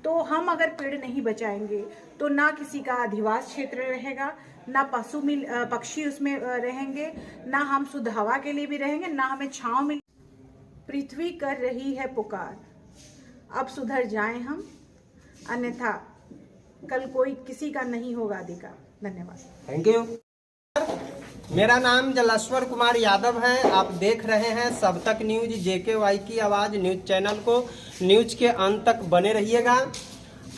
तो हम अगर पेड़ नहीं बचाएंगे तो ना किसी का अधिवास क्षेत्र रहेगा, ना पक्षी उसमें रहेंगे, ना हम शुद्ध हवा के लिए भी रहेंगे, ना हमें छांव मिल। पृथ्वी कर रही है पुकार, अब सुधर जाएं हम, अन्यथा कल कोई किसी का नहीं होगा अधिकार। धन्यवाद। Thank you. मेरा नाम जलेश्वर कुमार यादव है। आप देख रहे हैं सब तक न्यूज, JKY की आवाज़ न्यूज चैनल को। न्यूज के अंत तक बने रहिएगा।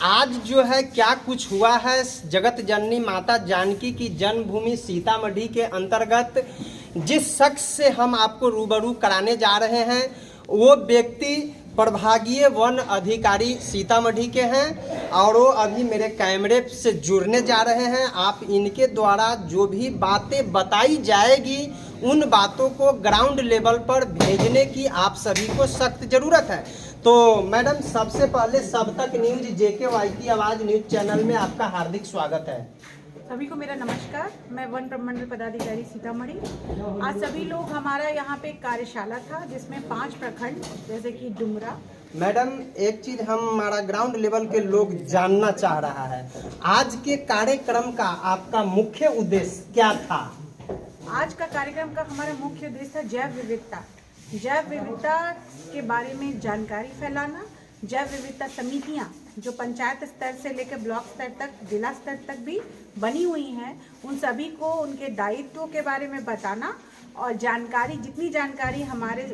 आज जो है क्या कुछ हुआ है जगत जननी माता जानकी की जन्मभूमि सीतामढ़ी के अंतर्गत, जिस शख्स से हम आपको रूबरू कराने जा रहे हैं वो व्यक्ति प्रभागीय वन अधिकारी सीतामढ़ी के हैं और वो अभी मेरे कैमरे से जुड़ने जा रहे हैं। आप इनके द्वारा जो भी बातें बताई जाएगी उन बातों को ग्राउंड लेवल पर भेजने की आप सभी को सख्त ज़रूरत है। तो मैडम, सबसे पहले सब तक न्यूज JKY की आवाज़ न्यूज चैनल में आपका हार्दिक स्वागत है। सभी को मेरा नमस्कार। मैं वन प्रमंडल पदाधिकारी सीतामढ़ी। आज सभी लोग हमारा यहाँ पे एक कार्यशाला था जिसमें 5 प्रखंड जैसे कि डुमरा। मैडम, एक चीज हमारा ग्राउंड लेवल के लोग जानना चाह रहा है, आज के कार्यक्रम का आपका मुख्य उद्देश्य क्या था? आज का कार्यक्रम का हमारा मुख्य उद्देश्य था जैव विविधता। जैव विविधता के बारे में जानकारी फैलाना। जैव विविधता समितियां जो पंचायत स्तर से लेकर ब्लॉक स्तर तक, जिला स्तर तक भी बनी हुई हैं, उन सभी को उनके दायित्वों के बारे में बताना और जानकारी, जितनी जानकारी हमारे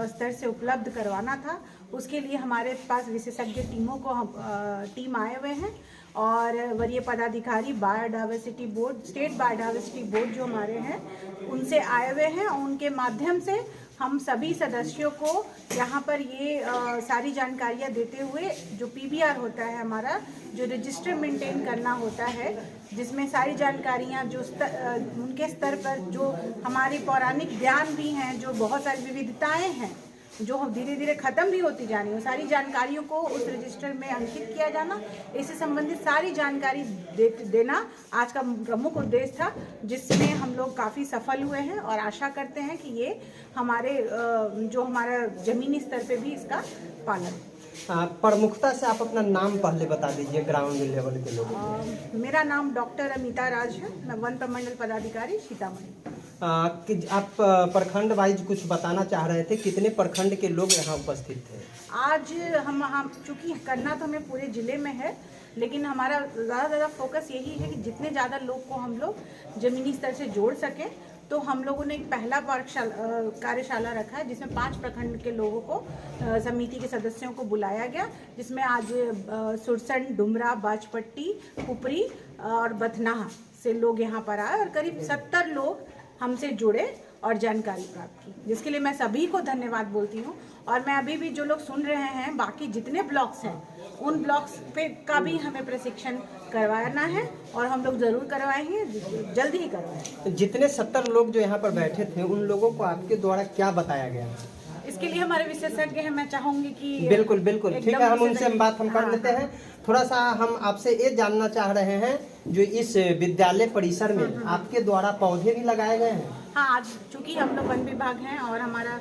स्तर से उपलब्ध करवाना था उसके लिए हमारे पास विशेषज्ञ टीमों को टीम आए हुए हैं और वरीय पदाधिकारी biodiversity board, state biodiversity board जो हमारे हैं उनसे आए हुए हैं और उनके माध्यम से हम सभी सदस्यों को यहाँ पर ये सारी जानकारियाँ देते हुए, जो PBR होता है हमारा, जो रजिस्टर मेंटेन करना होता है, जिसमें सारी जानकारियाँ जो उनके स्तर पर जो हमारे पौराणिक ज्ञान भी हैं, जो बहुत सारी विविधताएं हैं जो धीरे धीरे खत्म भी होती जा रही है, सारी जानकारियों को उस रजिस्टर में अंकित किया जाना, इससे संबंधित सारी जानकारी देना आज का प्रमुख उद्देश्य था, जिसमें हम लोग काफ़ी सफल हुए हैं और आशा करते हैं कि ये हमारे जो हमारा ज़मीनी स्तर पे भी इसका पालन। प्रमुखता से आप अपना नाम पहले बता दीजिए ग्राउंड लेवल के लोगों। मेरा नाम डॉक्टर अमिता राज है। मैं वन प्रमंडल पदाधिकारी सीतामढ़ी। आप प्रखंड वाइज कुछ बताना चाह रहे थे, कितने प्रखंड के लोग यहाँ उपस्थित थे? आज हम चूँकि करना तो हमें पूरे ज़िले में है, लेकिन हमारा ज़्यादा फोकस यही है कि जितने ज़्यादा लोग को हम लोग ज़मीनी स्तर से जोड़ सकें। तो हम लोगों ने एक पहला कार्यशाला रखा है जिसमें 5 प्रखंड के लोगों को, समिति के सदस्यों को बुलाया गया, जिसमें आज सुरसंड, डुमरा, बाजपट्टी, पुपरी और बथनाहा से लोग यहाँ पर आए और करीब 70 लोग हमसे जुड़े और जानकारी प्राप्त की, जिसके लिए मैं सभी को धन्यवाद बोलती हूँ। और मैं अभी भी जो लोग सुन रहे हैं, बाकी जितने ब्लॉक्स हैं उन ब्लॉक्स पे का भी हमें प्रशिक्षण करवाना है और हम लोग ज़रूर करवाएंगे, जल्दी ही करवाएंगे। जितने 70 लोग जो यहाँ पर बैठे थे उन लोगों को आपके द्वारा क्या बताया गया? इसके लिए हमारे विशेषज्ञ हैं, मैं चाहूँगी कि बिल्कुल ठीक है, हम उनसे बात कर लेते हैं। थोड़ा सा हम आपसे ये जानना चाह रहे हैं, जो इस विद्यालय परिसर में आपके द्वारा पौधे भी लगाए गए हैं? हाँ, आज चूँकि हम लोग वन विभाग हैं और हमारा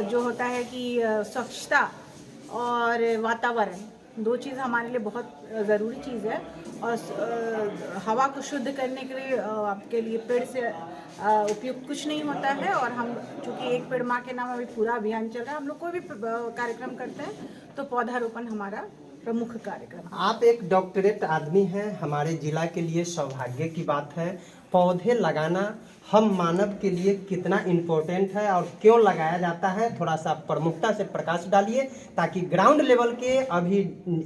जो होता है कि स्वच्छता और वातावरण 2 चीज़ हमारे लिए बहुत ज़रूरी चीज़ है और हवा को शुद्ध करने के लिए आपके लिए पेड़ से उपयुक्त कुछ नहीं होता है। और हम चूँकि एक पेड़ माँ के नाम अभी पूरा अभियान चल रहा है, हम लोग कोई भी कार्यक्रम करते हैं तो पौधारोपण हमारा प्रमुख कार्यक्रम। आप एक डॉक्टरेट आदमी हैं, हमारे जिला के लिए सौभाग्य की बात है। पौधे लगाना हम मानव के लिए कितना इम्पोर्टेंट है और क्यों लगाया जाता है, थोड़ा सा प्रमुखता से प्रकाश डालिए, ताकि ग्राउंड लेवल के अभी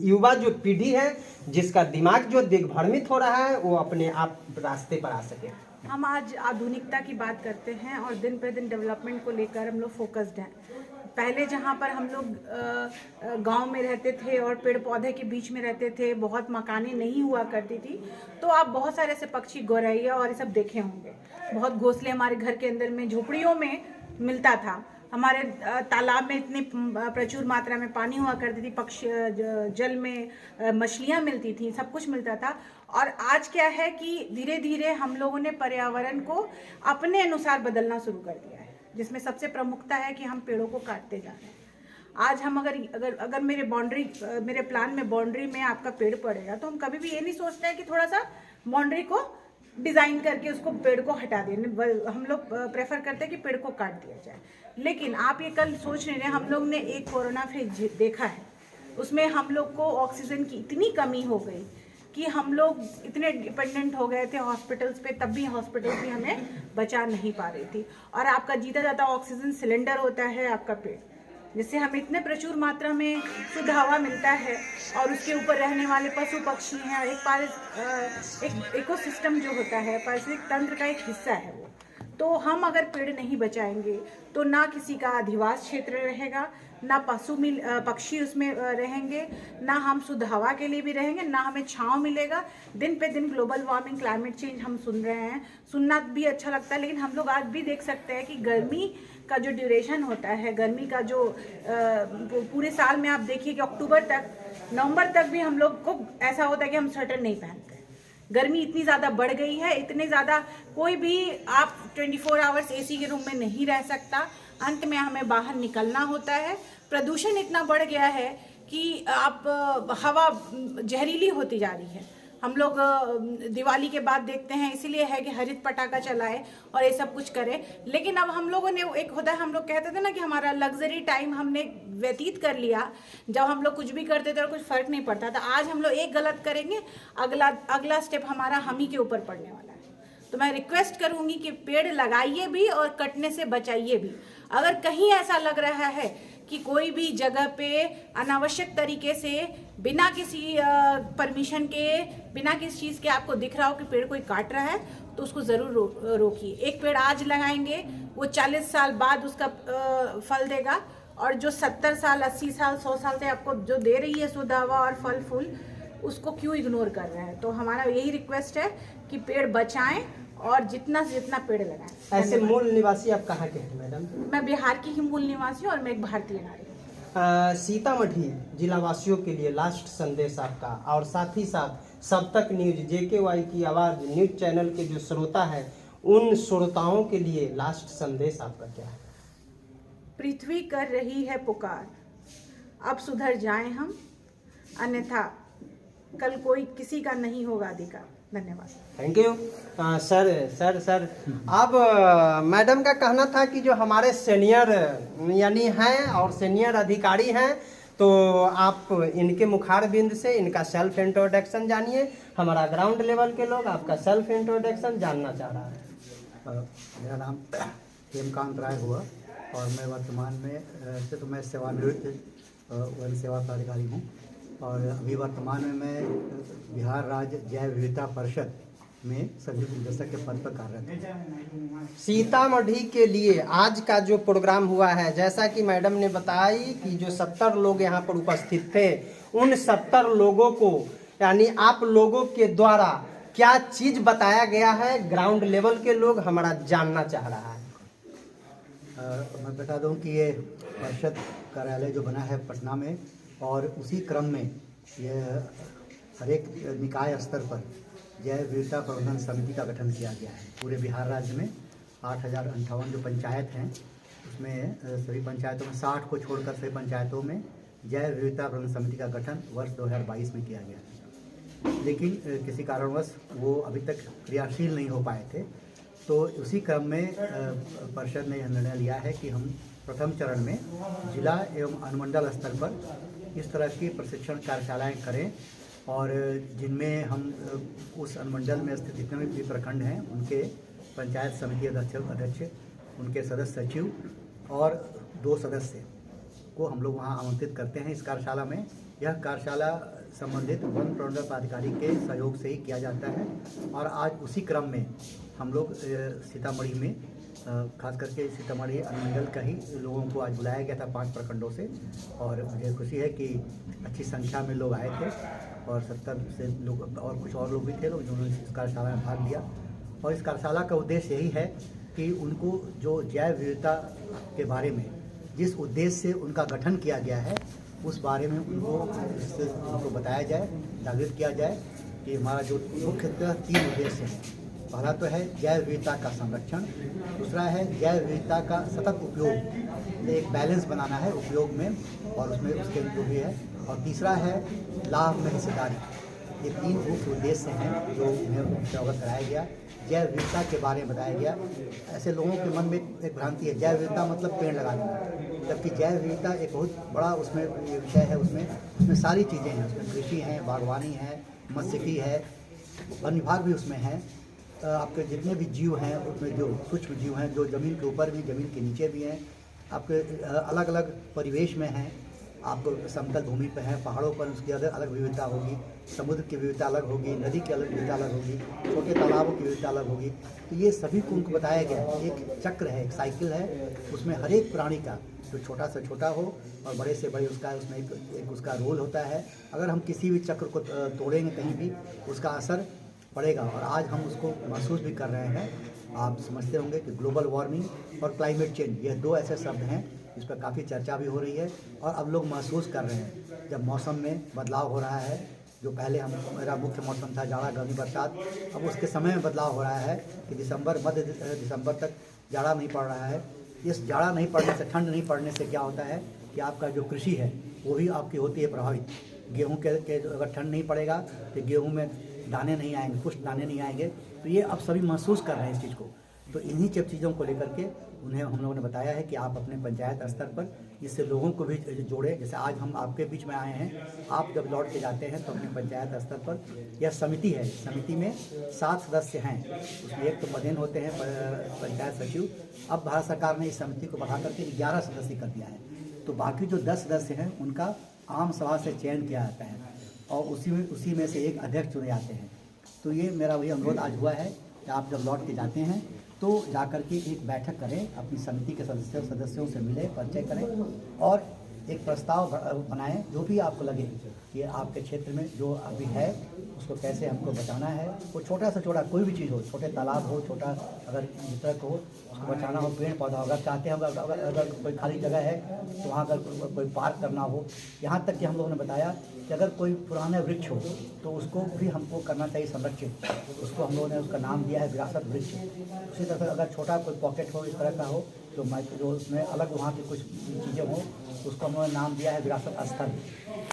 युवा जो पीढ़ी है, जिसका दिमाग जो दिग्भ्रमित हो रहा है, वो अपने आप रास्ते पर आ सके। हम आज आधुनिकता की बात करते हैं और दिन पर दिन डेवलपमेंट को लेकर हम लोग फोकस्ड हैं। पहले जहाँ पर हम लोग गांव में रहते थे और पेड़ पौधे के बीच में रहते थे, बहुत मकानें नहीं हुआ करती थी, तो आप बहुत सारे ऐसे पक्षी, गौरैया और ये सब देखे होंगे। बहुत घोंसले हमारे घर के अंदर में झोपड़ियों में मिलता था। हमारे तालाब में इतनी प्रचुर मात्रा में पानी हुआ करती थी, पक्षी जल में मछलियाँ मिलती थी, सब कुछ मिलता था। और आज क्या है कि धीरे धीरे हम लोगों ने पर्यावरण को अपने अनुसार बदलना शुरू कर दिया है, जिसमें सबसे प्रमुखता है कि हम पेड़ों को काटते जा रहे हैं। आज हम अगर मेरे प्लान में बाउंड्री में आपका पेड़ पड़ेगा, तो हम कभी भी ये नहीं सोचते हैं कि थोड़ा सा बाउंड्री को डिज़ाइन करके उसको पेड़ को हटा दें। हम लोग प्रेफर करते हैं कि पेड़ को काट दिया जाए। लेकिन आप ये कल सोच नहीं रहे, हम लोग ने एक कोरोना फेज देखा है, उसमें हम लोग को ऑक्सीजन की इतनी कमी हो गई कि हम लोग इतने डिपेंडेंट हो गए थे हॉस्पिटल्स पे, तब भी हॉस्पिटल भी हमें बचा नहीं पा रही थी। और आपका जीता जाता ऑक्सीजन सिलेंडर होता है आपका पेड़, जिससे हमें इतने प्रचुर मात्रा में शुद्ध हवा मिलता है, और उसके ऊपर रहने वाले पशु पक्षी हैं, एक इकोसिस्टम जो होता है, पारिस्थितिक तंत्र का एक हिस्सा है वो। तो हम अगर पेड़ नहीं बचाएंगे तो ना किसी का अधिवास क्षेत्र रहेगा, ना पक्षी उसमें रहेंगे, ना हम शुद्ध हवा के लिए भी रहेंगे, ना हमें छांव मिलेगा। दिन पे दिन ग्लोबल वार्मिंग, क्लाइमेट चेंज हम सुन रहे हैं, सुनना भी अच्छा लगता है, लेकिन हम लोग आज भी देख सकते हैं कि गर्मी का जो ड्यूरेशन होता है, गर्मी का जो पूरे साल में आप देखिए कि अक्टूबर तक, नवंबर तक भी हम लोग को ऐसा होता है कि हम स्वेटर नहीं पहनते। गर्मी इतनी ज़्यादा बढ़ गई है, इतने ज़्यादा कोई भी आप 24 आवर्स एसी के रूम में नहीं रह सकता, अंत में हमें बाहर निकलना होता है। प्रदूषण इतना बढ़ गया है कि हवा जहरीली होती जा रही है। हम लोग दिवाली के बाद देखते हैं, इसीलिए है कि हरित पटाखा चलाए और ये सब कुछ करें। लेकिन अब हम लोगों ने, एक होता है, हम लोग कहते थे ना कि हमारा लग्जरी टाइम हमने व्यतीत कर लिया, जब हम लोग कुछ भी करते थे और कुछ फर्क नहीं पड़ता था। आज हम लोग एक गलत करेंगे, अगला स्टेप हमारा हम ही के ऊपर पड़ने वाला है। तो मैं रिक्वेस्ट करूंगी कि पेड़ लगाइए भी और कटने से बचाइए भी। अगर कहीं ऐसा लग रहा है कि कोई भी जगह पे अनावश्यक तरीके से बिना किसी परमिशन के, बिना किसी चीज़ के आपको दिख रहा हो कि पेड़ कोई काट रहा है, तो उसको ज़रूर रोकिए। एक पेड़ आज लगाएंगे, वो 40 साल बाद उसका फल देगा, और जो 70 साल, 80 साल, 100 साल से आपको जो दे रही है शुद्ध हवा और फल फूल, उसको क्यों इग्नोर कर रहे हैं। तो हमारा यही रिक्वेस्ट है कि पेड़ बचाएं और जितना से जितना पेड़ लगाएं। ऐसे मूल निवासी आप कहाँ के हैं मैडम? मैं बिहार की ही मूल निवासी हूँ और मैं एक भारतीय नारी हूँ। सीतामढ़ी जिला वासियों के लिए लास्ट संदेश आपका, और साथ ही साथ सब तक न्यूज, JKY की आवाज़ न्यूज चैनल के जो श्रोता है, उन श्रोताओं के लिए लास्ट संदेश आपका क्या है? पृथ्वी कर रही है पुकार, अब सुधर जाएं हम, अन्यथा कल कोई किसी का नहीं होगा अधिकार। धन्यवाद। Thank you. सर अब मैडम का कहना था कि जो हमारे सीनियर यानी हैं और सीनियर अधिकारी हैं, तो आप इनके मुखारबिंद से इनका सेल्फ इंट्रोडक्शन जानिए। हमारा ग्राउंड लेवल के लोग आपका सेल्फ इंट्रोडक्शन जानना चाह रहा है। मेरा नाम हेमकांत राय हुआ और मैं वर्तमान में से तो मैं सेवानिवृत्त वन सेवा प्राधिकारी हूँ, और अभी वर्तमान में मैं बिहार राज्य जैव विविधता परिषद में संयुक्त निदेशक के पद पर कार्यरत हूँ। सीतामढ़ी के लिए आज का जो प्रोग्राम हुआ है, जैसा कि मैडम ने बताई कि जो 70 लोग यहाँ पर उपस्थित थे, उन 70 लोगों को यानी आप लोगों के द्वारा क्या चीज़ बताया गया है, ग्राउंड लेवल के लोग हमारा जानना चाह रहा है। मैं बता दूं कि ये परिषद कार्यालय जो बना है पटना में, और उसी क्रम में ये हर एक निकाय स्तर पर जैव विविधता प्रबंधन समिति का गठन किया गया है। पूरे बिहार राज्य में 8058 जो पंचायत हैं, उसमें सभी पंचायतों में 60 को छोड़कर सभी पंचायतों में जैव विविधता प्रबंधन समिति का गठन वर्ष 2022 में किया गया है। लेकिन किसी कारणवश वो अभी तक क्रियाशील नहीं हो पाए थे। तो उसी क्रम में परिषद ने यह निर्णय लिया है कि हम प्रथम चरण में जिला एवं अनुमंडल स्तर पर इस तरह की प्रशिक्षण कार्यशालाएं करें, और जिनमें हम उस अनुमंडल में स्थित जितने भी प्रखंड हैं उनके पंचायत समिति अध्यक्ष, उनके सदस्य सचिव और 2 सदस्य को हम लोग वहां आमंत्रित करते हैं इस कार्यशाला में। यह कार्यशाला संबंधित वन प्रबंधन प्राधिकारी के सहयोग से ही किया जाता है, और आज उसी क्रम में हम लोग सीतामढ़ी में खास करके सीतामढ़ी अनुमंडल का ही लोगों को आज बुलाया गया था 5 प्रखंडों से, और मुझे खुशी है कि अच्छी संख्या में लोग आए थे, और 70 से लोग और कुछ और लोग भी थे लोग जिन्होंने इस कार्यशाला में भाग लिया। और इस कार्यशाला का उद्देश्य यही है कि उनको जो जैव विविधता के बारे में जिस उद्देश्य से उनका गठन किया गया है, उस बारे में उनको बताया जाए, जागृत किया जाए कि हमारा जो मुख्यतः 3 उद्देश्य हैं। पहला तो है जैव विविधता का संरक्षण, दूसरा है जैव विविधता का सतत उपयोग, एक बैलेंस बनाना है उपयोग में और उसमें उसके जो भी है, और तीसरा है लाभ में हिस्सेदारी। ये 3 मुख्य उद्देश्य हैं जो उन्हें अवगत कराया गया। जैव विविधता के बारे में बताया गया। ऐसे लोगों के मन में एक भ्रांति है, जैव विविधता मतलब पेड़ लगाना, जबकि जैव विविधता एक बहुत बड़ा उसमें विषय है। उसमें सारी चीज़ें हैं, उसमें कृषि है, बागवानी है, मत्स्यिकी है, वन विभाग भी उसमें है। आपके जितने भी जीव हैं उसमें जो सूक्ष्म जीव हैं, जो ज़मीन के ऊपर भी ज़मीन के नीचे भी हैं, आपके अलग अलग परिवेश में हैं। आपको समतल भूमि पर है, पहाड़ों पर उसकी अलग विविधता होगी, समुद्र की विविधता अलग होगी, नदी की अलग विविधता अलग होगी, छोटे तालाबों की विविधता अलग होगी। तो ये सभी को उनको बताया गया। एक चक्र है, एक साइकिल है, उसमें हर एक प्राणी का जो छोटा से छोटा हो और बड़े से बड़े उसका उसमें एक उसका रोल होता है। अगर हम किसी भी चक्र को तोड़ेंगे कहीं भी, उसका असर पड़ेगा। और आज हम उसको महसूस भी कर रहे हैं। आप समझते होंगे कि ग्लोबल वार्मिंग और क्लाइमेट चेंज, ये 2 ऐसे शब्द हैं इस पर काफ़ी चर्चा भी हो रही है और अब लोग महसूस कर रहे हैं। जब मौसम में बदलाव हो रहा है, जो पहले मेरा मुख्य मौसम था जाड़ा, गर्मी, बरसात, अब उसके समय में बदलाव हो रहा है कि मध्य दिसंबर तक जाड़ा नहीं पड़ रहा है। इस जाड़ा नहीं पड़ने से, ठंड नहीं पड़ने से क्या होता है कि आपका जो कृषि है वो भी आपकी होती है प्रभावित। गेहूँ के अगर ठंड नहीं पड़ेगा तो गेहूँ में दाने नहीं आएंगे, पुष्ट दाने नहीं आएंगे। तो ये अब सभी महसूस कर रहे हैं इस चीज़ को। तो इन्हीं चीज़ों को लेकर के उन्हें हम लोगों ने बताया है कि आप अपने पंचायत स्तर पर इससे लोगों को भी जोड़े। जैसे आज हम आपके बीच में आए हैं, आप जब लौट के जाते हैं तो अपने पंचायत स्तर पर यह समिति है, समिति में 7 सदस्य हैं। उसमें एक तो पदेन होते हैं पंचायत सचिव। अब भारत सरकार ने इस समिति को बढ़ा करके 11 सदस्य कर दिया है। तो बाकी जो 10 सदस्य हैं उनका आम सभा से चयन किया जाता है और उसी में से एक अध्यक्ष चुने जाते हैं। तो ये मेरा वही अनुरोध आज हुआ है कि आप जब लौट के जाते हैं तो जाकर के एक बैठक करें, अपनी समिति के सदस्यों से मिले, परिचय करें और एक प्रस्ताव बनाएं। जो भी आपको लगे कि आपके क्षेत्र में जो अभी है उसको कैसे हमको बचाना है। वो छोटा से छोटा कोई भी चीज़ हो, छोटे तालाब हो, छोटा अगर वितरक हो, उसको बचाना हो, पेड़ पौधा अगर चाहते हैं, अगर कोई खाली जगह है तो वहाँ अगर कोई पार्क करना हो। यहाँ तक कि हम लोगों ने बताया कि अगर कोई पुराना वृक्ष हो तो उसको भी हमको करना चाहिए संरक्षित। उसको हम लोगों ने उसका नाम दिया है विरासत वृक्ष। उसी तरह से अगर छोटा कोई पॉकेट हो, इस तरह का हो, जो उसमें अलग वहाँ की कुछ चीज़ें हों, उसको हम लोगों ने नाम दिया है विरासत स्थल।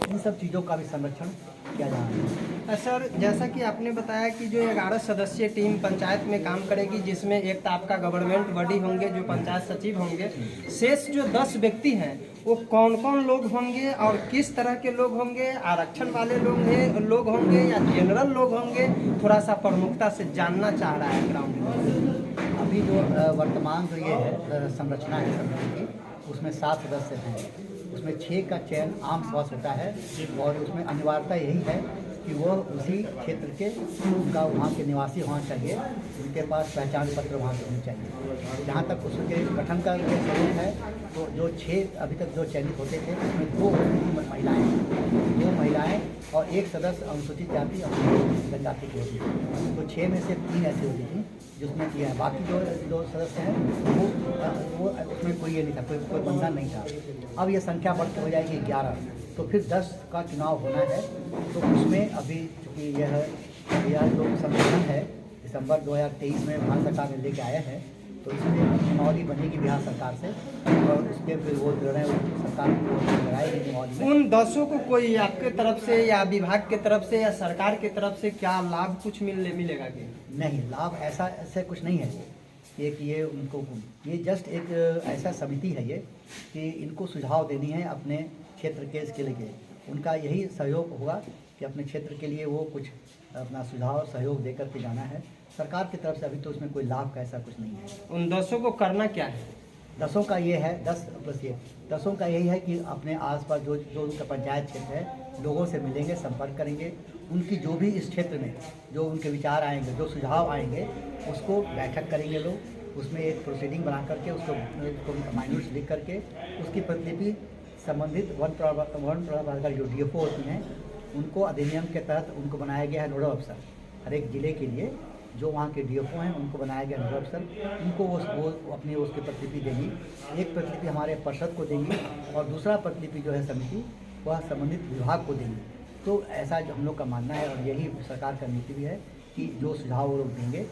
इन सब चीज़ों का भी संरक्षण किया जा रहा है। सर, जैसा कि आपने बताया कि जो 11 सदस्यीय टीम पंचायत में काम करेगी, जिसमें एक तो आपका गवर्नमेंट बॉडी होंगे जो पंचायत सचिव होंगे, शेष जो 10 व्यक्ति हैं वो कौन कौन लोग होंगे और किस तरह के लोग होंगे? आरक्षण वाले लोग होंगे या जनरल लोग होंगे? थोड़ा सा प्रमुखता से जानना चाह रहा है ग्राउंड में। अभी जो वर्तमान जो ये है संरचना है समिति की, उसमें 7 सदस्य हैं। उसमें 6 का चयन आम सभा से होता है और उसमें अनिवार्यता यही है कि वो उसी क्षेत्र के उनका वहाँ के निवासी होना चाहिए, उनके पास पहचान पत्र वहाँ के होने चाहिए। जहाँ तक उसके गठन का जो स्वरूप है तो जो 6 अभी तक जो चयनित होते थे उसमें 2 महिलाएं और 1 सदस्य अनुसूचित जाति और जनजाति की होती थी। तो 6 में से 3 ऐसी होती थी जिसमें किया है। बाकी जो सदस्य हैं वो उसमें कोई ये नहीं था, कोई बंधन नहीं था। अब ये संख्या बढ़ के हो जाएगी 11, तो फिर 10 का चुनाव होना है। तो उसमें अभी चूँकि यह जो संशोधन है दिसंबर 2023 में भारत सरकार ने लेके आया है, तो इसमें नियमावली बनेगी बिहार सरकार से और उसके फिर वो निर्णय सरकार को लगाएगी नियमावली। उन 10 को कोई आपके तरफ से या विभाग के तरफ से या सरकार के तरफ से क्या लाभ कुछ मिलेगा कि नहीं? लाभ ऐसे कुछ नहीं है। एक ये उनको ये जस्ट एक ऐसा समिति है ये कि इनको सुझाव देनी है अपने क्षेत्र के इसके लिए। उनका यही सहयोग होगा कि अपने क्षेत्र के लिए वो कुछ अपना सुझाव सहयोग देकर के जाना है। सरकार की तरफ से अभी तो उसमें कोई लाभ का ऐसा कुछ नहीं है। उन 10 को करना क्या है? 10 का ये है 10 + ये 10 का यही है कि अपने आसपास जो उनका पंचायत क्षेत्र है लोगों से मिलेंगे, संपर्क करेंगे। उनकी जो भी इस क्षेत्र में जो उनके विचार आएंगे, जो सुझाव आएंगे, उसको बैठक करेंगे लोग। उसमें एक प्रोसीडिंग बना करके उसको माइन्यूट्स लिख करके उसकी प्रतिलिपि संबंधित वन प्रभाग का जो DFO होती हैं उनको अधिनियम के तहत उनको बनाया गया है नोडल अफसर। हर एक ज़िले के लिए जो वहाँ के DFO हैं उनको बनाया गया नोडल अफसर। उनको वो अपनी उसकी प्रतिलिपि देंगी। एक प्रतिलिपि हमारे परिषद को देंगी और दूसरा प्रतिलिपि जो है समिति वह संबंधित विभाग को देंगी। तो ऐसा जो हम लोग का मानना है और यही सरकार का नीति भी है कि जो सुझाव वो लोग देंगे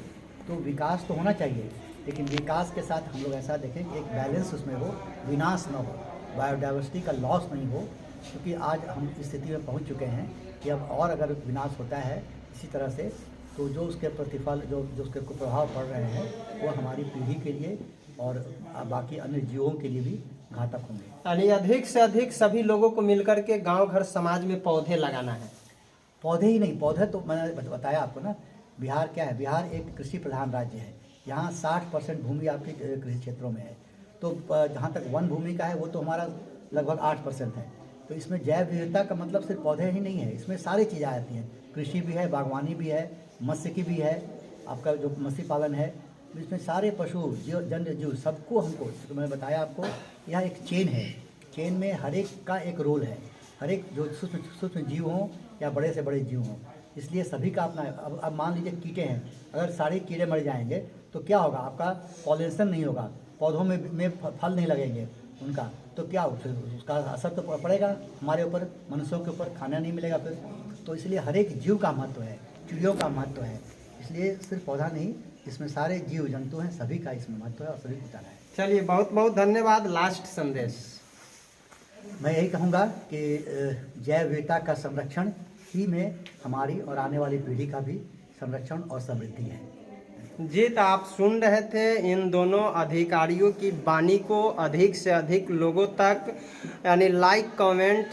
तो विकास तो होना चाहिए, लेकिन विकास के साथ हम लोग ऐसा देखें कि एक बैलेंस उसमें हो, विनाश न हो, बायोडाइवर्सिटी का लॉस नहीं हो, क्योंकि आज हम इस स्थिति में पहुंच चुके हैं कि अब और अगर विनाश होता है इसी तरह से, तो जो उसके प्रतिफल जो उसके कुप्रभाव पड़ रहे हैं वो हमारी पीढ़ी के लिए और बाकी अन्य जीवों के लिए भी घातक होंगे। यानी अधिक से अधिक सभी लोगों को मिलकर के गांव घर समाज में पौधे लगाना है। पौधे ही नहीं, पौधे तो मैंने बताया आपको ना, बिहार क्या है, बिहार एक कृषि प्रधान राज्य है। यहाँ 60% भूमि आपकी कृषि क्षेत्रों में है, तो जहाँ तक वन भूमि का है वो तो हमारा लगभग 8% है। तो इसमें जैव विविधता का मतलब सिर्फ पौधे ही नहीं है, इसमें सारी चीज़ें आती हैं, कृषि भी है, बागवानी भी है, मत्स्य की भी है, आपका जो मत्स्य पालन है, इसमें सारे पशु जन्य जीव सबको हमको, तो मैंने बताया आपको, यह एक चेन है, चेन में हर एक का एक रोल है, हर एक जो सूक्ष्म जीव हों या बड़े से बड़े जीव हों, इसलिए सभी का अपना। अब मान लीजिए कीड़े हैं, अगर सारे कीड़े मर जाएंगे तो क्या होगा, आपका पॉलिनेशन नहीं होगा, पौधों में फल नहीं लगेंगे उनका, तो क्या उसका असर तो पड़ेगा हमारे ऊपर, मनुष्यों के ऊपर, खाना नहीं मिलेगा फिर। तो इसलिए हर एक जीव का महत्व है, चिड़ियों का महत्व है, इसलिए सिर्फ पौधा नहीं, इसमें सारे जीव जंतु हैं, सभी का इसमें महत्व है और सभी को जाना है। चलिए, बहुत बहुत धन्यवाद। लास्ट संदेश मैं यही कहूँगा कि जैव विविधता का संरक्षण ही में हमारी और आने वाली पीढ़ी का भी संरक्षण और समृद्धि है। जी, तो आप सुन रहे थे इन दोनों अधिकारियों की वाणी को अधिक से अधिक लोगों तक यानी लाइक कमेंट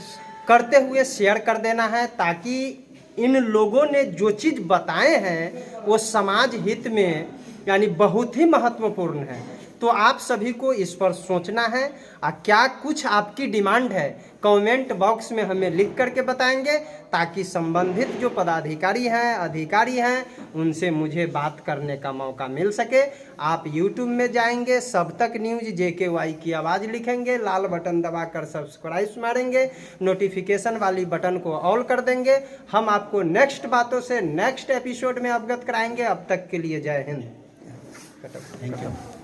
करते हुए शेयर कर देना है, ताकि इन लोगों ने जो चीज़ बताए हैं वो समाज हित में यानी बहुत ही महत्वपूर्ण है। तो आप सभी को इस पर सोचना है। क्या कुछ आपकी डिमांड है, कमेंट बॉक्स में हमें लिख करके बताएंगे, ताकि संबंधित जो पदाधिकारी हैं, अधिकारी हैं, उनसे मुझे बात करने का मौका मिल सके। आप YouTube में जाएंगे, सब तक न्यूज़ JKY की आवाज़ लिखेंगे, लाल बटन दबाकर सब्सक्राइब मारेंगे, नोटिफिकेशन वाली बटन को ऑल कर देंगे। हम आपको नेक्स्ट बातों से नेक्स्ट एपिसोड में अवगत कराएंगे। अब तक के लिए जय हिंद। Thank you.